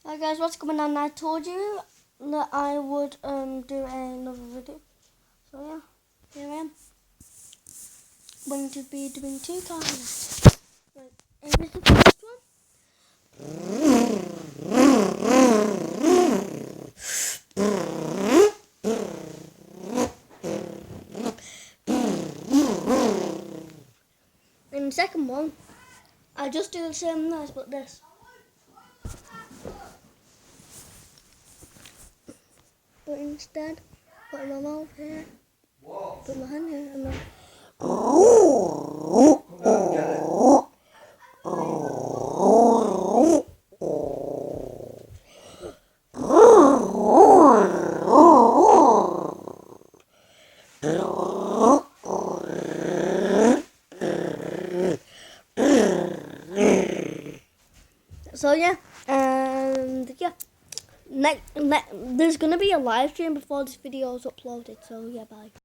Hi guys, what's going on? I told you that I would do another video. So yeah, here I am. Going to be doing two cars. Right, and this is the first one. And the second one, I just do the same noise but this. But instead, put my mouth here, put my hand here, and then. So yeah, and yeah, there's gonna be a live stream before this video is uploaded. So yeah, bye.